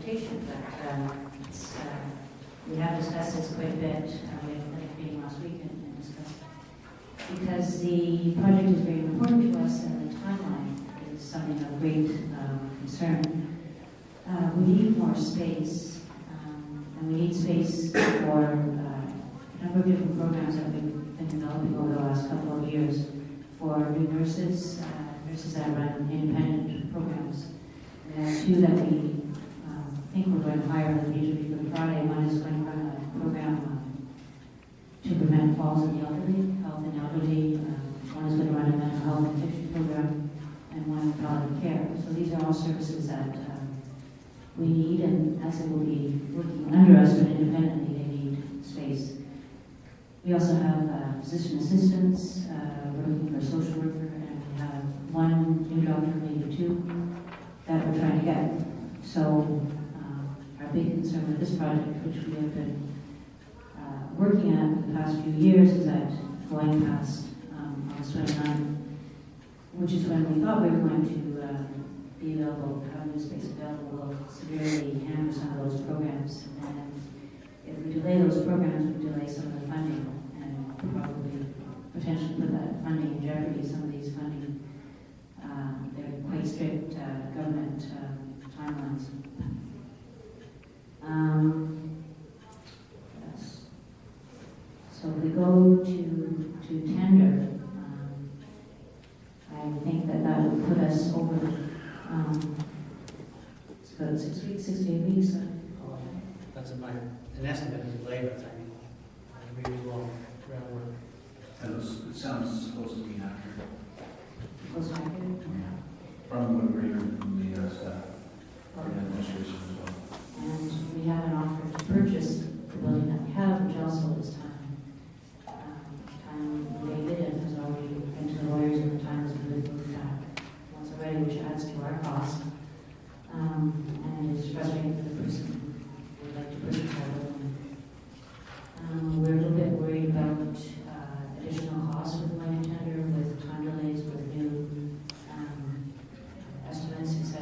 transportation, but it's, we have discussed this quite a bit. We had a meeting last week and discussed it. Because the project is very important to us and the timeline is something of great concern. We need more space, and we need space for a number of different programs that we've been developing over the last couple of years for new nurses, nurses that run independent programs. We have two that we think we're going to hire on the Major League Good Friday. One is going to run a program to prevent falls in the elderly, health and elderly. One is going to run a mental health and addiction program, and one palliative care. So these are all services that we need, and as it will be working under us, but independently, they need space. We also have physician assistants. We're looking for a social worker, and we have one new doctor, maybe two, that we're trying to get. So our big concern with this project, which we have been working at for the past few years, is that going past August 29th, which is when we thought we were going to be available, have new space available, will severely hamper some of those programs. And if we delay those programs, we delay some of the funding, and probably potentially put that funding in jeopardy. Some of these funding, they're quite strict government timelines. Yes. So if we go to tender, I think that would put us over, it's about 6 weeks, 6 to 8 weeks. That's an estimate of delay, but I mean, really long groundwork. It sounds supposed to be accurate. Post-market? From what we heard from the staff, or the administration as well. And we have an offer to purchase the building that we have, which also is time related, and has already been to the lawyers, and the time has been moved once already, which adds to our cost. And it's frustrating for the person who would like to purchase our building. We're a little bit worried about additional costs with going to tender, with time delays, with new estimates, etc.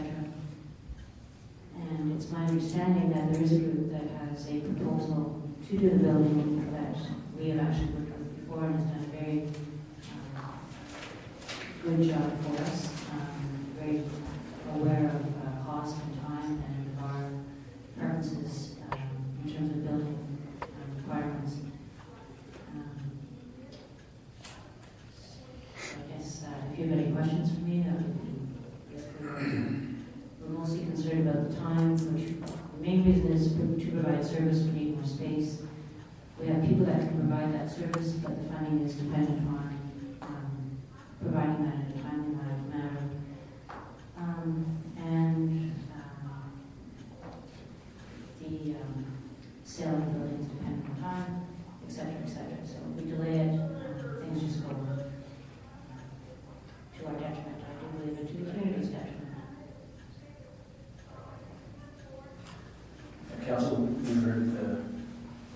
And it's my understanding that there is a group that has a proposal to do the building that we have actually worked with before and has done a very good job for us. Very aware of cost and time and of our preferences in terms of building requirements. I guess if you have any questions for me, that would be we're mostly concerned about the time, which the main reason is to provide service. We need more space. We have people that can provide that service, but the funding is dependent on providing that in a timely manner. And the sale of the building is dependent on time, etc., etc. So if we delay it, things just go to our detriment. I do believe it to the community's detriment. Council, you heard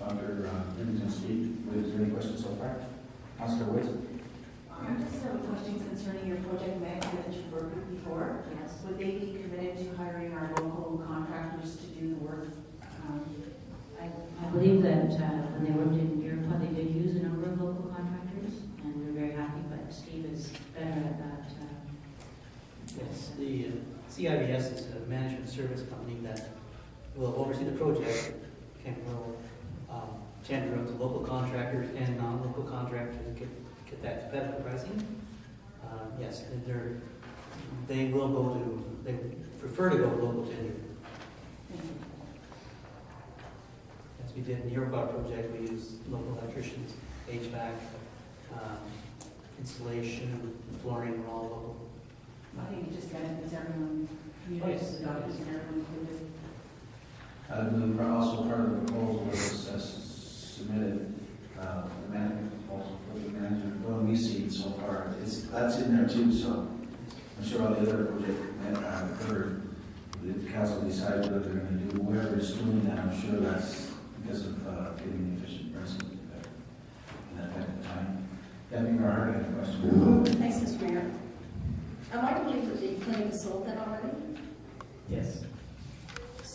Dr. Brimington speak. Was there any questions so far? Councilor Woods? I just have a question concerning your project manager that you've worked with before. Yes. Would they be committed to hiring our local contractors to do the work? I believe that when they worked in Europe, they did use a number of local contractors, and we're very happy, but Steve is better at that. Yes, the CIBS is a management service company that will oversee the project and will tender out to local contractors and non-local contractors and get that competitive pricing. Yes, they will go to, they prefer to go to local tender. As we did in the Europar project, we used local electricians, HVAC, installation, flooring, were all local. I think it just benefits everyone, communities, the doctors, and everyone included. Also part of the proposal was submitted, the management proposal for the management building we see so far. That's in there too, so I'm sure all the other project the council decides what they're going to do. Whoever is doing that, I'm sure that's because of getting the efficient pricing in that type of time. Deputy Mayor Hart had a question. Thanks, Mr. Mayor. Am I to believe that the clinic is sold then already? Yes.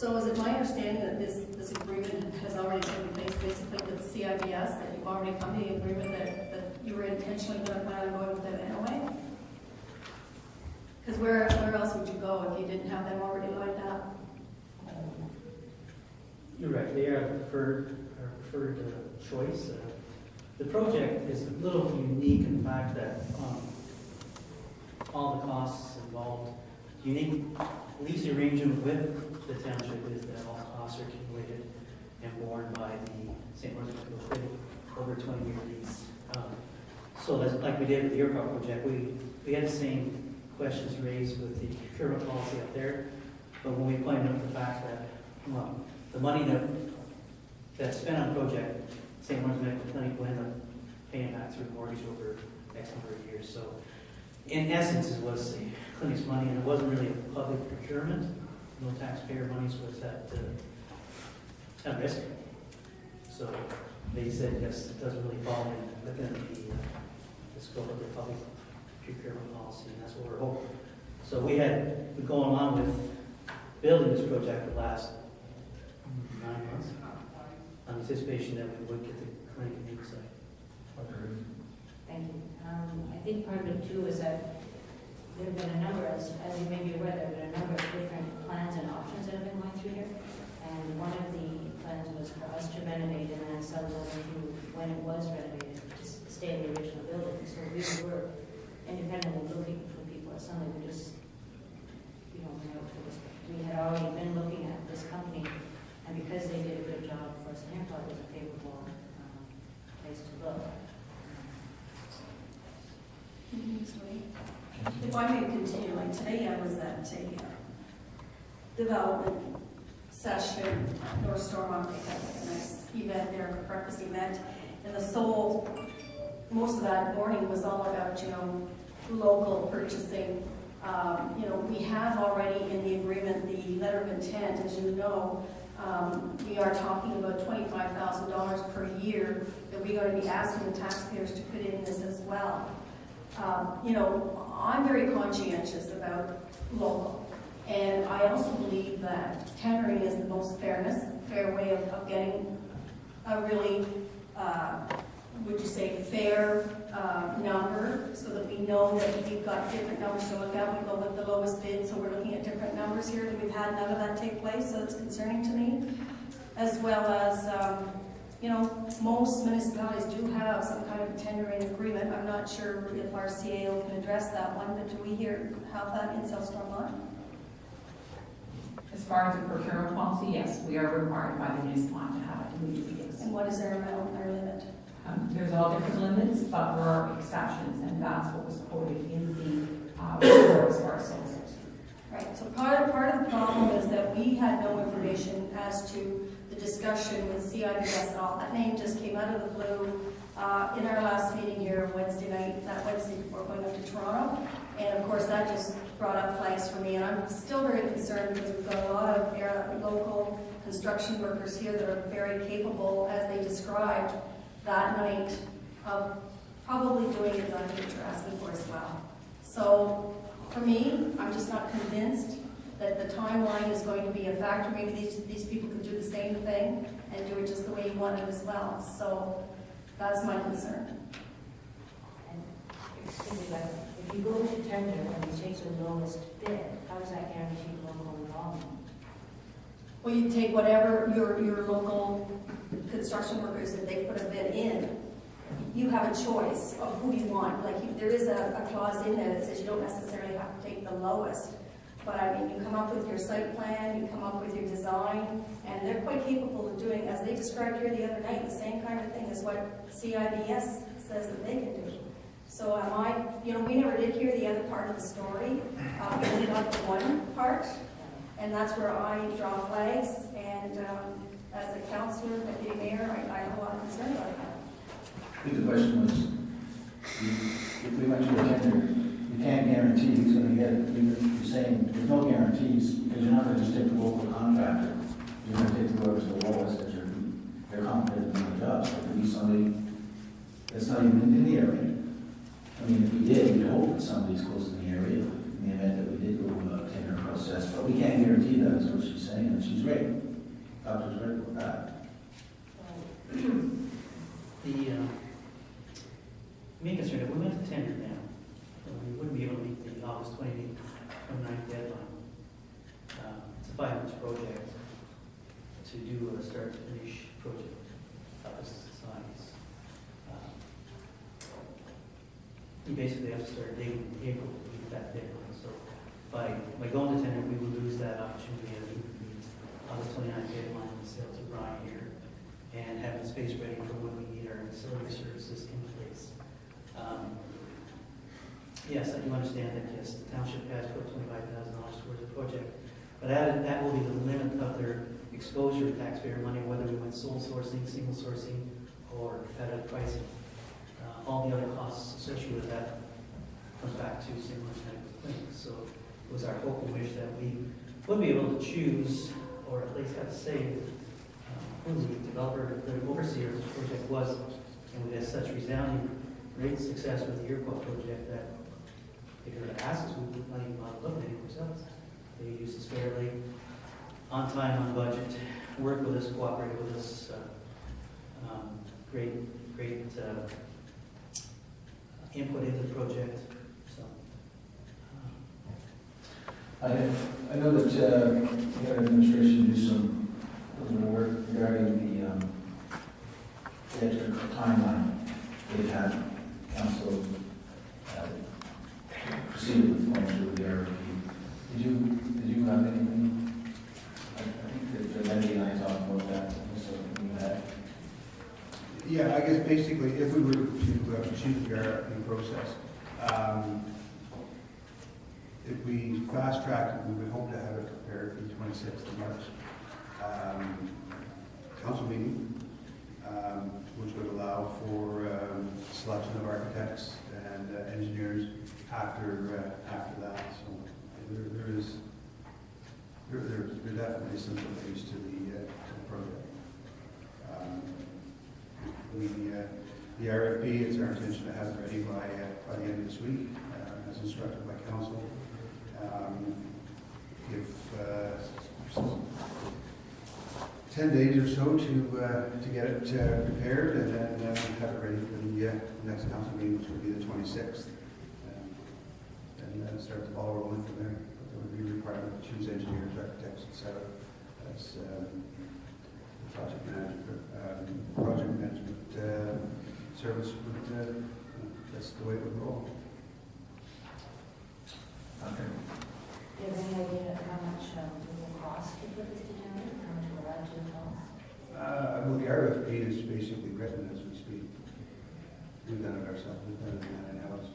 So is it my understanding that this agreement has already taken place basically with CIBS, that you've already come to the agreement that you were intentionally going to plan on going with them anyway? Because where else would you go if you didn't have them already lined up? You're right, they are our preferred choice. The project is a little unique in the fact that all the costs involved, unique lease arrangement with the township is that all costs are accumulated and borne by the St. Lawrence City over a 20-year lease. So that's like we did with the airport project. We had the same questions raised with the procurement policy up there, but when we pointed out the fact that the money that's spent on the project, St. Lawrence Medical Clinic will end up paying back through mortgage over X number of years. So in essence, it was the clinic's money, and it wasn't really a public procurement. No taxpayer monies was at risk. So they said, yes, it doesn't really fall in within the scope of the public procurement policy, and that's what we're hoping. So we had been going along with building this project for the last 9 months, in anticipation that we would get the clinic in the site. Thank you. I think part of it too is that there have been a number, as you may be aware, there have been a number of different plans and options that have been going through here. And one of the plans was for us to renovate and then sell it over to, when it was renovated, to stay in the original building. So we were independently looking for people. It's something we just, we had already been looking at this company, and because they did a good job for us, and thought it was a favorable place to look. If I may continue, like today I was at a development session, North Stormont, they had like a nice event there, a breakfast event, and most of that morning was all about, local purchasing. We have already in the agreement the letter of intent, as you know. We are talking about $25,000 per year that we are going to be asking the taxpayers to put in this as well. I'm very conscientious about local, and I also believe that tendering is the most fair way of getting a really, would you say, fair number, so that we know that we've got different numbers to look at. We go with the lowest bid, so we're looking at different numbers here, and we've had none of that take place, so it's concerning to me. As well as, most municipalities do have some kind of tendering agreement. I'm not sure if our CAO can address that one, but do we have that in South Stormont? As far as the procurement policy, yes, we are required by the municipality to have it, and we do begin. And what is their amount, their limit? There's all different limits, but there are exceptions, and that's what was quoted in the report as far as sales. Right, so part of the problem is that we had no information as to the discussion with CIBS at all. That name just came out of the blue in our last meeting here Wednesday night, that Wednesday before going up to Toronto. And of course that just brought up flags for me, and I'm still very concerned because we've got a lot of local construction workers here that are very capable, as they described that night, of probably doing exactly what you're asking for as well. So for me, I'm just not convinced that the timeline is going to be a factor. Maybe these people could do the same thing and do it just the way you want it as well. So that's my concern. And excuse me, but if you go to tender and you take the lowest bid, how does that guarantee local involvement? Well, you take whatever your local construction workers, if they put a bid in, you have a choice of who you want. Like there is a clause in there that says you don't necessarily have to take the lowest. But I mean, you come up with your site plan, you come up with your design, and they're quite capable of doing, as they described here the other night, the same kind of thing as what CIBS says that they can do. So we never did hear the other part of the story. We only got the one part, and that's where I draw flags. And as a councillor, deputy mayor, I have a lot of concern about that. I think the question was, if we went to a tender, you can't guarantee who's going to get it. You're saying there's no guarantees because you're not going to just take the local contractor. You're going to take whoever's the lowest that they're competent in the job. So it could be somebody that's not even in the area. I mean, if we did, we'd hope that somebody's close in the area in the event that we did go tender process. But we can't guarantee that, is what she's saying, and she's right. this project to do a start to finish project of this size. You basically have to start digging in April to meet that deadline. So by going to tender, we will lose that opportunity of meeting August 29th deadline in the sales of Bryan here and having the space ready for when we need our facility services in place. Yes, I do understand that, yes, the township has put $25,000 towards the project, but that will be the limit of their exposure to taxpayer money, whether we went sole sourcing, single sourcing, or competitive pricing. All the other costs associated with that comes back to similar type of things. So it was our hope and wish that we would be able to choose, or at least have to say, who the developer, the overseer of this project was, and we had such resounding great success with the Iroquois project that if you were to ask us, we would not even bother looking at it ourselves. They used us fairly, on time, on budget, worked with us, cooperated with us, great input into the project. So, I know that the other administration do some work regarding the extra timeline they've had. Council proceeded with going through the RFP. Did you have anything? I think that Wendy and I talked about that. So you had. Yeah, I guess basically, if we were to proceed with the RFP process, if we fast tracked it, we would hope to have it prepared for the 26th of March council meeting, which would allow for selection of architects and engineers after that. So there definitely some delays to the project. The RFP, it's our intention to have it ready by the end of this week, as instructed by council. Give 10 days or so to get it prepared, and then have it ready for the next council meeting, which will be the 26th, and then start the ball rolling from there. But there would be a requirement to choose engineers, architects, etc. As project management service would, that's the way it would roll. Okay. Do you have any idea how much it will cost to put this together? How much will that cost? Well, the RFP is basically written as we speak. We've done it ourselves, we've done it in-house.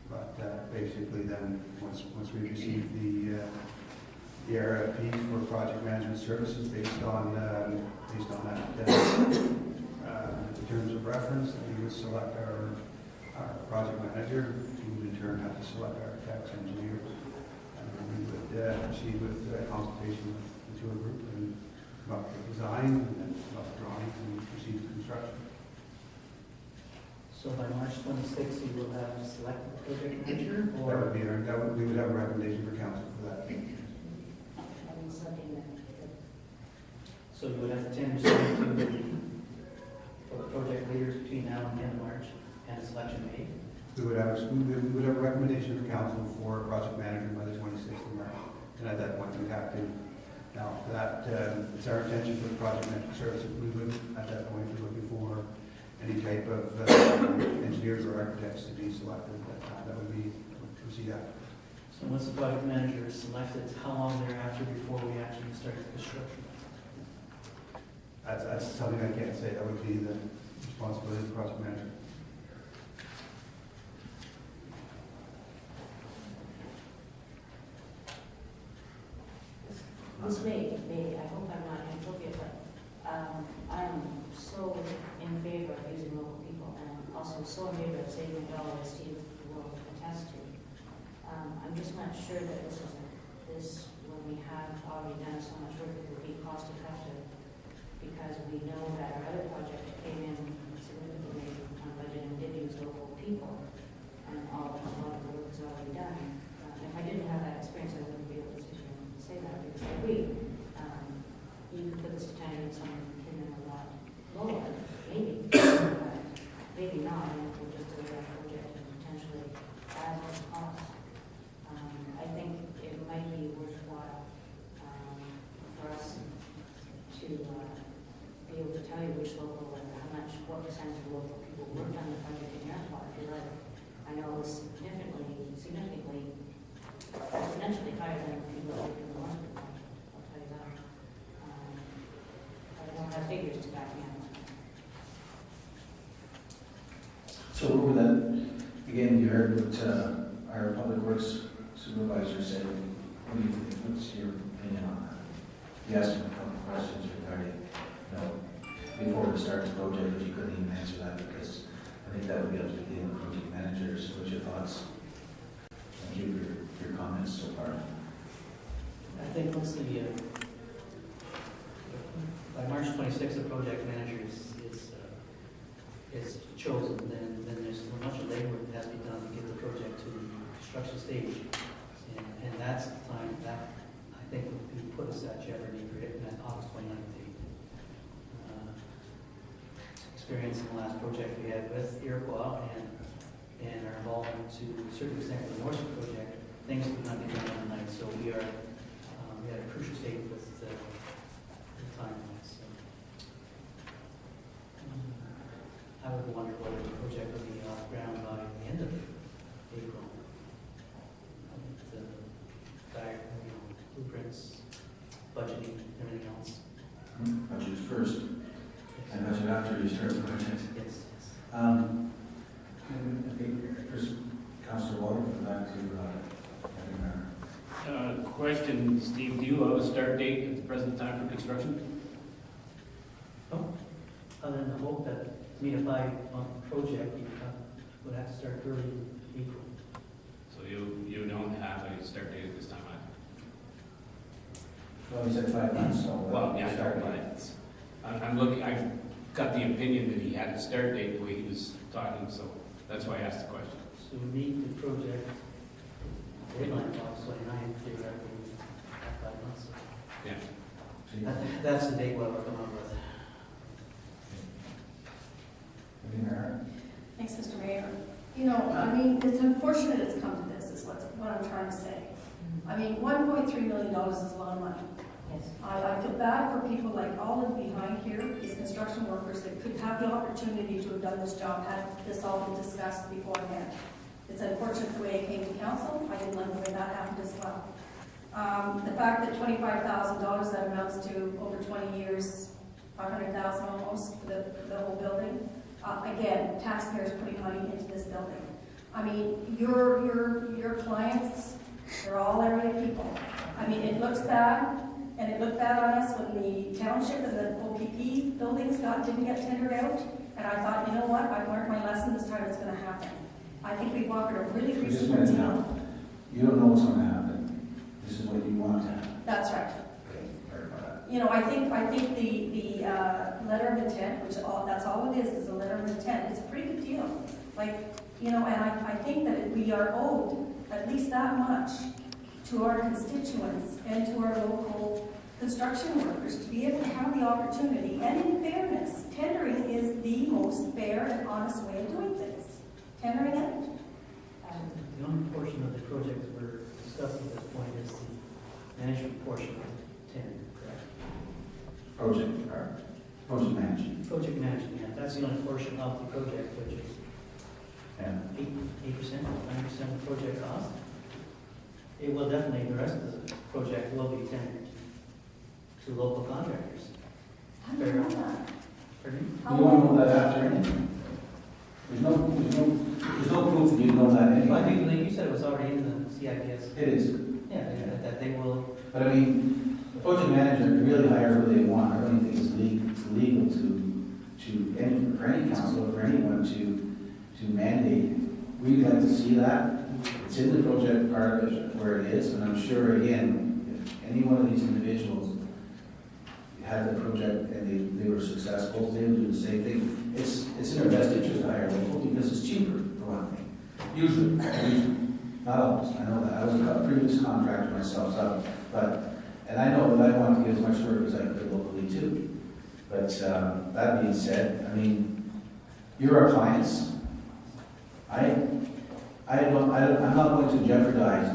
But basically then, once we receive the RFP for project management services based on that, in terms of reference, we would select our project manager, who would in turn have to select architects, engineers. We would proceed with consultation with the tour group and come up with design, and then come up with drawings and proceed to construction. So by March 26th, you will have selected the project manager, That or would be we would have a recommendation for council for that. Having something that, so you would have to tender something to for the project leaders between now and the end of March, and a selection made. We would have a recommendation for council for a project manager by the 26th of March. And at that point, we'd have to, now that it's our intention for the project management services, we would at that point be looking for any type of engineers or architects to be selected at that time. That would be proceed after. So once the project manager is selected, how long thereafter before we actually start the construction? That's something I can't say. That would be the responsibility of the project manager. this may, I hope I'm not inappropriate, but I'm so in favor of using local people, and I'm also so in favor of saving a dollar, as Steve will attest to. I'm just not sure that this, when we have already done so much work, it will be cost effective, because we know that our other project came in significantly on budget and did use local people, and a lot of the work is already done. If I didn't have that experience, I wouldn't be able to sit here and say that, because I agree. You could put this to 10 and someone came in a lot lower, maybe, but maybe not, and we'll just do that project and potentially add more costs. I think it might be worthwhile for to be able to tell you which local and how much, what percentage of local people worked on the project in your spot. I feel like I know it was significantly, exponentially higher than people who worked in the Northwood project. I'll tell you that. But I don't have figures to back me up. So over that, again, you heard what our public works supervisor said. What do you think? What's your opinion on that? You asked him a couple of questions regarding, before we start the project, but you couldn't even answer that because I think that would be up to the project managers. What's your thoughts? Thank you for your comments so far. I think once by March 26th, the project manager is chosen, then there's much of labor that has to be done to get the project to the construction stage. And that's the time that I think would be put us at jeopardy for hitting that August 29th date. Experience in the last project we had with Iroquois and our involvement to a certain extent with the Northwood project, things could not be done overnight. So we are at a crucial state with the timeline. So I would wonder whether the project would be off ground by the end of April. The blueprints, budgeting, everything else. Budget first, and budget after you start the project. Yes. Okay, first, Councillor Waller, back to Question, Steve, do you have a start date at the present time for construction? No. Other than the hope that to meet a 5-month project, you would have to start early April. So you don't have a start date at this time either? well, you said 5 months, so. Well, yeah, start but it's- I'm looking, I've got the opinion that he had a start date the way he was talking, so that's why I asked the question. So we meet the project deadline August 29th, theoretically, 5 months. Yeah. That's the date we'll come up with. Thanks, Mr. Mayor. I mean, it's unfortunate it's come to this, is what I'm trying to say. I mean, $1.3 million is a lot of money. Yes. I feel bad for people like all of behind here, these construction workers that could have the opportunity to have done this job had this all been discussed beforehand. It's unfortunate the way it came to council. I didn't like the way that happened as well. The fact that $25,000, that amounts to over 20 years, $500,000 almost for the whole building. Again, taxpayers putting money into this building. I mean, your clients, they're all area people. I mean, it looks bad, and it looked bad on us when the township and the OPP buildings didn't get tendered out. And I thought, you know what, I've learned my lesson, this time it's going to happen. I think we've offered a really Just a reasonable minute deal. now. You don't know what's going to happen. This is what you want to happen. That's right. Okay, clarify that. I think the letter of intent, which that's all it is a letter of intent. It's a pretty good deal. And I think that we are owed at least that much to our constituents and to our local construction workers to be able to have the opportunity. And in fairness, tendering is the most fair and honest way of doing things. Tendering it. The only portion of the project that we're discussing at this point is the management portion of the tender, correct? Project management. Project management, yeah, that's the only portion of the project, which is Yeah. 8%, 9% of the project cost. It will definitely, the rest of the project will be tendered to local contractors. How do you know that? Pardon You don't know that after anything. There's no proof that you know that me? anyway. I think, like you said, it was already in the CIPS. It is. Yeah, that they will, But I mean, the project manager can really hire who they want. I don't think it's legal for any council or for anyone to mandate. We'd like to see that. It's in the project part of it where it is, and I'm sure, again, if any one of these individuals had the project and they were successful, they would do the same thing. It's in their best interest to hire local because it's cheaper, for one thing. Usually. Not always, I know that. I was a previous contractor myself, and I know that I want to get as much work as I could locally too. But that being said, I mean, you're our clients. I'm not going to jeopardize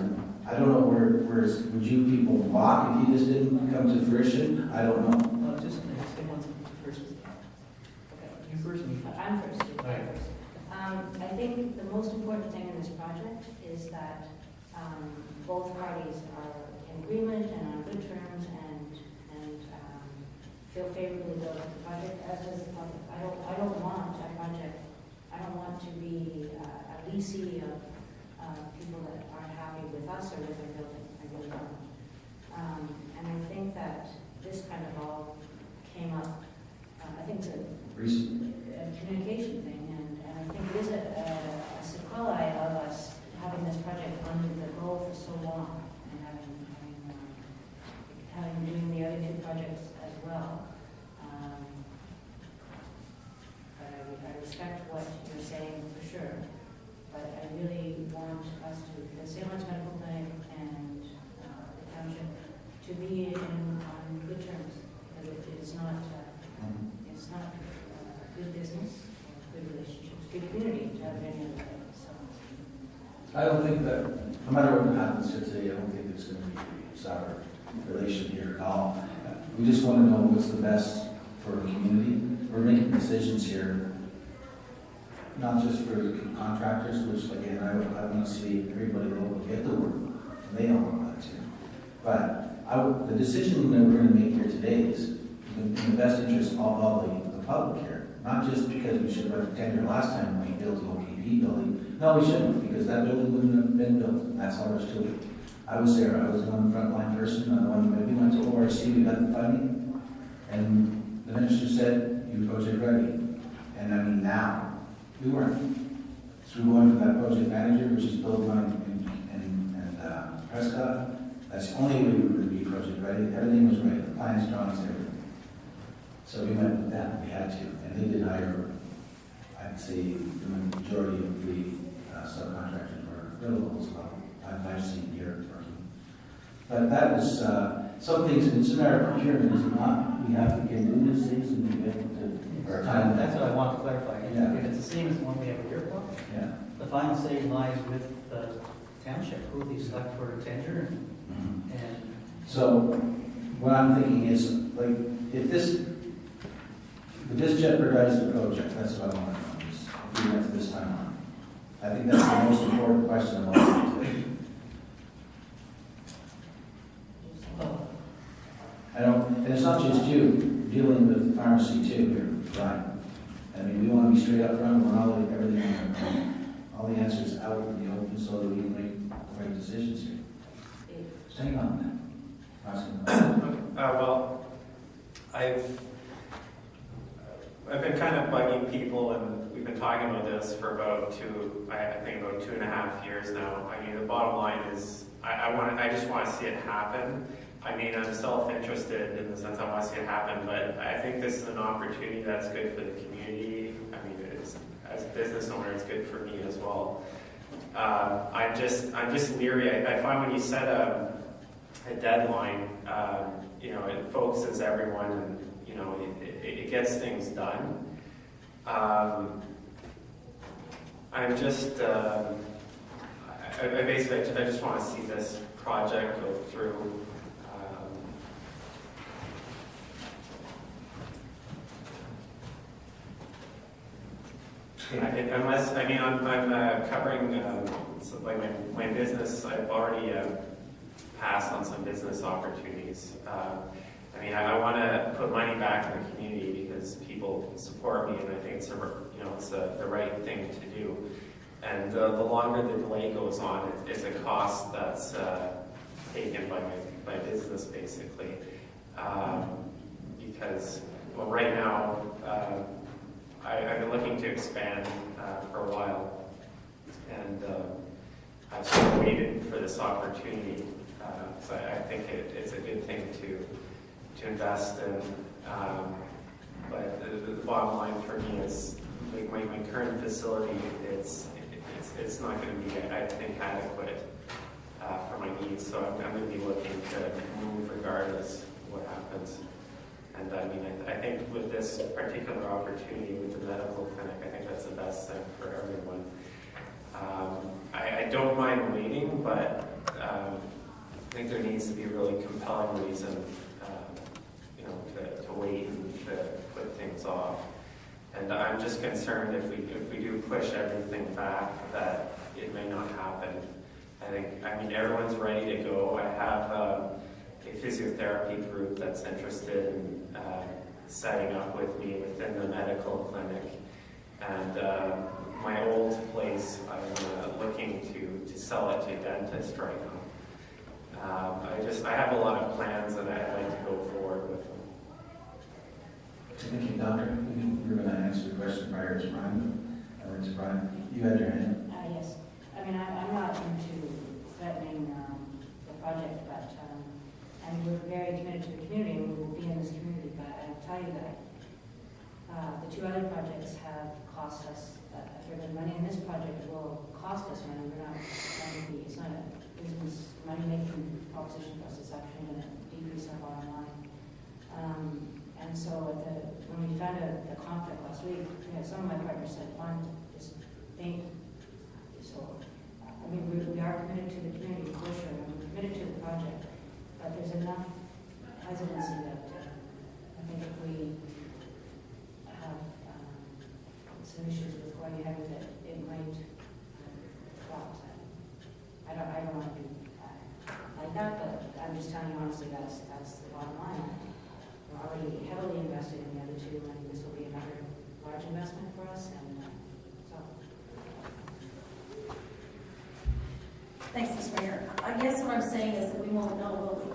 I don't know would you people walk if you just didn't come to fruition? I don't know. Well, just, say one first. Okay. You first, and you I'm first. All right. I think the most important thing in this project is that both parties are in agreement and on good terms and feel favorably about the project, as does the public. I don't want a project, I don't want to be a leasing of people that aren't happy with us or with our building. I really don't. And I think that this kind of all came up, I think it's a communication thing, and I think it is a sequelae of us having this project under the goal for so long, and having doing the other two projects as well. But I respect what you're saying for sure, but I really want us to, the Stormont Medical Clinic and the township, to be on good terms, because it's not good business, good relationships, good community to have any other way. So I don't think that, no matter what happens here today, I don't think there's going to be a sour relation here at all. We just want to know what's the best for the community. We're making decisions here, not just for the contractors, which again, I want to see everybody local get the work, and they all want that too. But the decision that we're going to make here today is in the best interest of all the public here, not just because we should have a tender last time when we built the OPP building. No, we shouldn't, because that building wouldn't have been built. That's all there's to it. I was there. I was the one frontline person. I'm the one that we went to ORC. We got the funding, and the minister said, "You project ready." And I mean, now we weren't. So we went for that project manager, which is built on in Prescott. That's the only way we were going to be project ready. Everything was ready. The plans, drawings, everything. So we went with that. We had to, and they did hire. I'd say the majority of the subcontractors were available as well. I've seen here working. But that was some things. It's in our procurement, is it not? We have to get into these things and we get to our time. That's what I want to clarify. Yeah. If it's the same as the one we have at your point, Yeah. the final say lies with the township, who they select for a tender, Mm-hmm. and So what I'm thinking is, like, if this jeopardize the project, that's what I want to know. Is if we went to this time on. I think that's the most important question I want to today. I don't, and it's not just you dealing with pharmacy too here, Bryan. I mean, we want to be straight up front, we want everything, all the answers out in the open so that we can make the right decisions here. Hang on. Well, I've been kind of bugging people, and we've been talking about this for about I think about 2.5 years now. I mean, the bottom line is, I just want to see it happen. I mean, I'm self-interested in the sense I want to see it happen, but I think this is an opportunity that's good for the community. I mean, as a business owner, it's good for me as well. I'm just leery. I find when you set a deadline, it focuses everyone, and it gets things done. I'm just, I just want to see this project go through. I'm covering so like my business. I've already passed on some business opportunities. I want to put money back in the community because people support me, and I think it's the right thing to do. And the longer the delay goes on, it's a cost that's taken by my business basically. Because right now I've been looking to expand for a while, and I've sort of waited for this opportunity. So I think it's a good thing to invest in. But the bottom line for me is like my current facility. It's not going to be, I think, adequate for my needs. So I'm going to be looking to move regardless of what happens. And I think with this particular opportunity with the medical clinic, I think that's the best thing for everyone. I don't mind waiting, but I think there needs to be a really compelling reason, to wait and to put things off. And I'm just concerned if we do push everything back, that it may not happen. I mean, everyone's ready to go. I have a physiotherapy group that's interested in setting up with me within the medical clinic. And my old place, I'm looking to sell it to a dentist right now. I have a lot of plans and I'd like to go forward with them. Thank you, Doctor. You were going to answer the question prior to Bryan. Bryan, you had your hand. Yes. I mean, I'm not into threatening the project, but and we're very committed to the community, and we will be in this community. But I'll tell you that the two other projects have cost us for the money in this project will cost us money. We're not going to be. It's not a business money-making proposition for us. It's actually going to decrease our bottom line. And so when we found out the conflict last week, some of my partners said, fine, just paint. So, I mean, we are committed to the community for sure, and we're committed to the project, but there's enough hesitancy that I think if we have some issues with going ahead with it, it might drop. I don't want to be like that, but I'm just telling you honestly, that's the bottom line. We're already heavily invested in the other two, and this will be another large investment for us, and so. Thanks, Mr. Mayor. I guess what I'm saying is that we won't know, will we?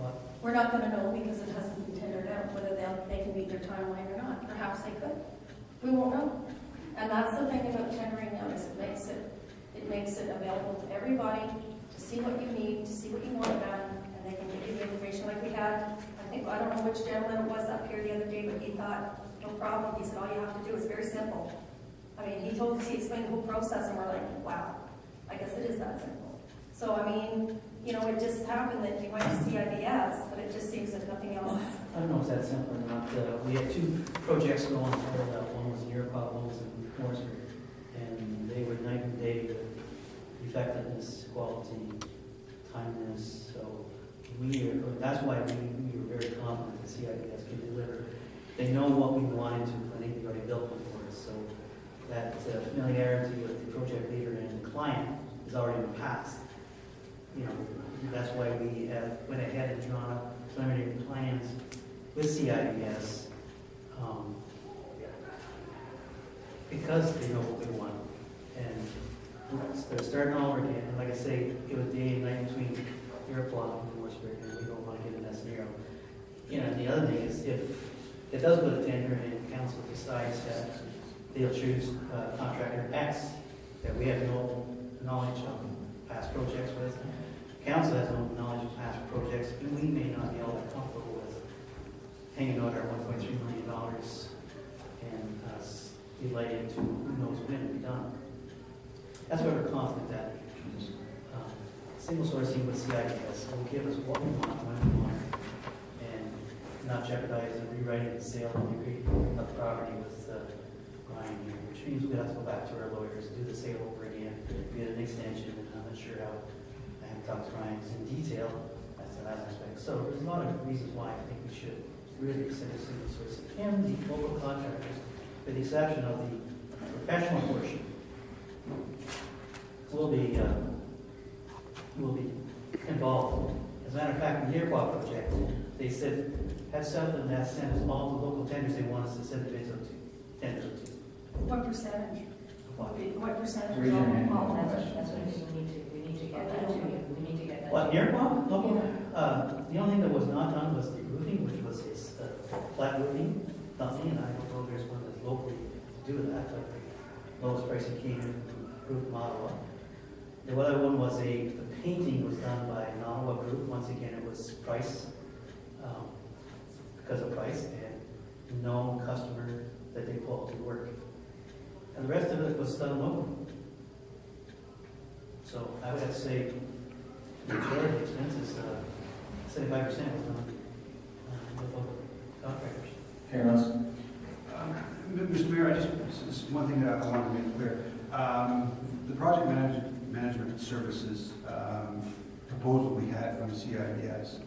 What? We're not going to know because it hasn't been tendered out whether they can meet their timeline or not. Perhaps they could. We won't know. And that's the thing about tendering out, is it makes it available to everybody to see what you need, to see what you want done, and they can give you the information like we had. I don't know which gentleman it was up here the other day, but he thought, no problem. He said, all you have to do is very simple. I mean, he explained the whole process, and we're like, wow, I guess it is that simple. So, I mean, it just happened that you went to CIBS, but it just seems that nothing else. I don't know if that's simple or not. We had two projects going on. One was in Iroquois, one was in Morrisburg, and they were night and day, effectiveness, quality, timeliness. So that's why we were very confident that CIBS can deliver. They know what we wanted to. I think they already built one for us. So that familiarity with the project leader and the client has already been passed. That's why we went ahead and drawn up preliminary plans with CIBS because they know what we want. And they're starting all over again. And like I say, it was day and night between Iroquois and Morrisburg, and we don't want to get in that scenario. And the other thing is, if it does go to tender and council decides that they'll choose contractor X that we have no knowledge of past projects with, council has no knowledge of past projects, and we may not be all that comfortable with hanging out our $1.3 million and delay into who knows when it'll be done. That's why we're confident that single sourcing with CIBS will give us what we want, when we want, and not jeopardize the rewriting the sale and the agreement of the property with Bryan here, which means we have to go back to our lawyers, do the sale over again, get an extension, and I'm not sure how. I haven't talked to Bryan in detail as to that aspect. So there's a lot of reasons why I think we should really consider single sourcing and the local contractors, with the exception of the professional portion, will be involved. As a matter of fact, in the Iroquois project, they said, have something that sends all the local tenders they want us to send the bids out to, tenders out to. What percentage? What percentage? Raise your hand. That's what I think we need to get that to you. We need to get that. What, in Iroquois? Local? The only thing that was not done was the roofing, which was his flat roofing company, and I don't know if there's one that's locally to do that, but the lowest price that came in roof in Ottawa. The other one was the painting was done by an Ottawa group. Once again, it was price, because of price, and known customer that did quality work. And the rest of it was done locally. So I would have to say, the majority of the expenses, 75% was done with local contractors. Okay, Russ? Mr. Mayor, just one thing that I wanted to make clear. The project management services proposal we had from the CIBS,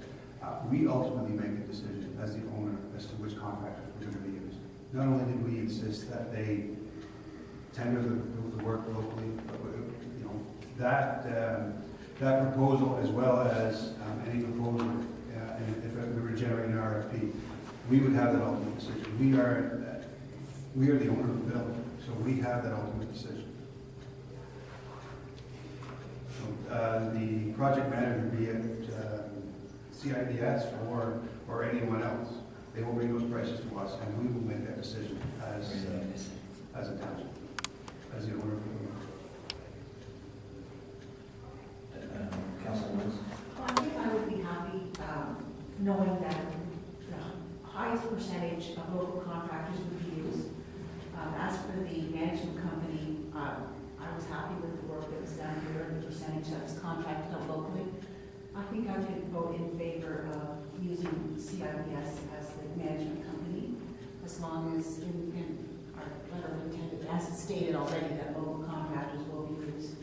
we ultimately make a decision as the owner as to which contractors we're going to be used. Not only did we insist that they tender the work locally, but you know, that proposal, as well as any proposal, and if we were generating an RFP, we would have that ultimate decision. We are the owner of the building, so we have that ultimate decision. So, the project manager, be it CIBS or anyone else, they will bring those prices to us, and we will make that decision as a township, as the owner of the building. Councilor Woods? Well, I think I would be happy knowing that the highest percentage of local contractors would be used. As for the management company, I was happy with the work that was done here and the percentage that was contracted out locally. I think I would vote in favor of using CIBS as the management company, as long as in our letter of intent, as it's stated already, that local contractors will be used.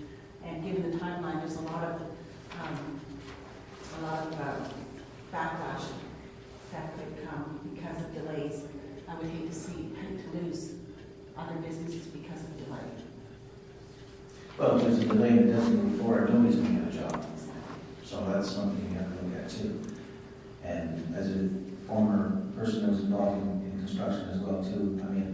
And given the timeline, there's a lot of backlash that could come because of delays. I would hate to lose other businesses because of delay. Well, if there's a delay and it doesn't move forward, nobody's going to get a job. So that's something you have to look at too. And as a former person that was involved in construction as well too, I mean,